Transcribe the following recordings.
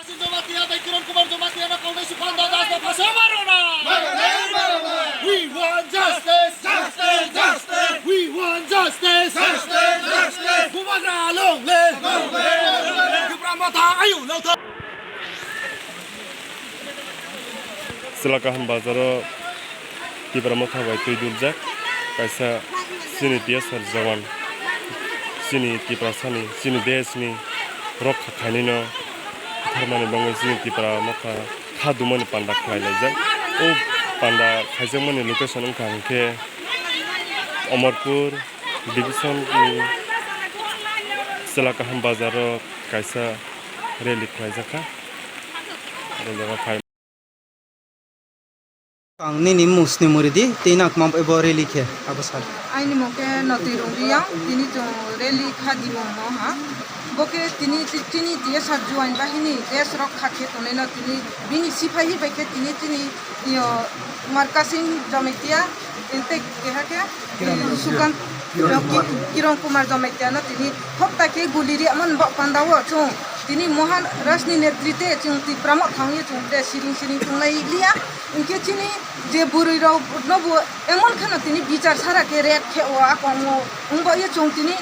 Kiran Kumar Jamatia na kaunay si Panda Das na pasamaro na! We want justice! Justice! Justice! We want justice! Justice! Justice! Gumagalong le! Gipramata ayo lauta! Selakahan bazaro Gipramata bai tuidurjak kaisa sini tiasar jawan sini kiprasani sini desni rokha khainino Tharmani bangai sini Gipramata khadumani panda khlailajak o panda khaijakmani location ongkha hingke Amarpur division ni Selakahan bazaro kaisa rally khlaijaka Nini musni muridi tinak mamp ebo rally ke abasal aini moke noti rongia tini jo rally khadi mo ha boke tini dia sarjuan bahini des rok khake tone no tini bini sipahi beke tini yo markasin jometia ente kehake sukan Kiran Kumar Jamatia no tini hopta ke guliri amon bak pandawo chung tini mohan rasni netrite chung ti pramot thangye chung de siring tunglai lia inke tini je burui ro no bu emon khana tini bichar sara ke red khe wa komo ungbo ye chung tini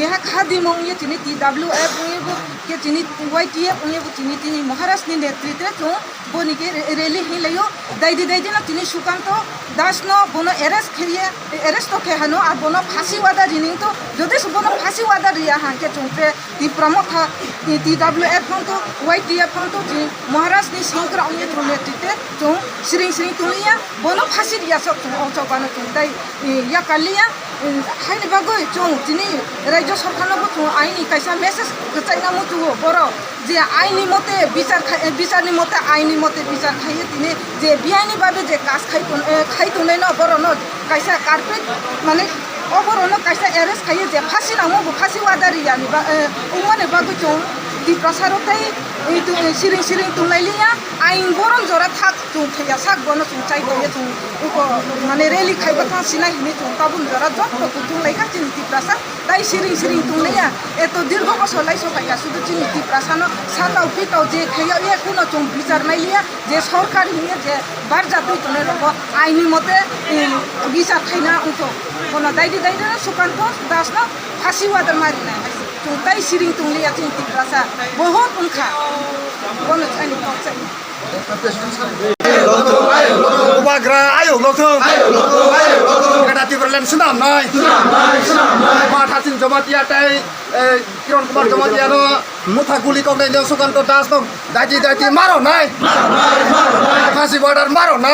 yeha khadi mong ye tini TWF ye bu ke tini YTF ye bu tini Maharashtra netrite chung boni ke rally hi layo daidi na tini sukanto das no bono arrest to ke hano ar bono phasi wada jining to jodi bono phasi wada riya hanke chungpe ti pramotha TWF to YTF to ji Maharashtra ni sankra onye netrite chung siring tulia bono phasi riya sok chung bano chung dai ya kalia haini bagoi chung tini rajya sarkar no chung aini kaisa message chaina mu chu boro je aini mote বিচার ni mote aini mote বিচার খাইয়ে তিনি যে বিআইনি ভাবে যে কাজ খাইতো না বড় ন কাইসা কার্পেট মানে অবর ন কাইসা অ্যারেস্ট খাইয়ে যে ফাঁসি নামো ফাঁসি ওয়াদারি জানি বা উমানে বাগু চং দি প্রসারতাই এই তো সিরিং তুলাইলিয়া আইন বরং জরা থাক চং থাইয়া সাক বন চং চাই দিয়ে চং মানে রেলি খাইবা থাং সিনা হিনি চং কাবুন জরা জট কুতুং লাইকা চিনি প্রসার তাই সিরিং তুলাইয়া এত দীর্ঘ বছর লাইসো খাইয়া শুধু চিনি প্রসানো সাতাও পিতাও যে খাইয়া ইয়া কোনো চং বিচার নাইলিয়া যে সরকার হিয়ে যে বারজা দুই তনে রব আইনি মতে বিচার খাইনা অংক কোনো দাইদি না সুকান্ত দাস না ফাঁসি ওয়াদার মারি না চং তাই সিরিং তুলিয়া চিনি প্রসা বহুত উনখা কোনো চাইনি পৌঁছাই Ubagra ayo lothong Kadati berlen senam nai Mathasin Jamatia tai Kiran Kumar Jamatia no mutha guli kok dai sukan to das no daji maro nai Phasi border maro nai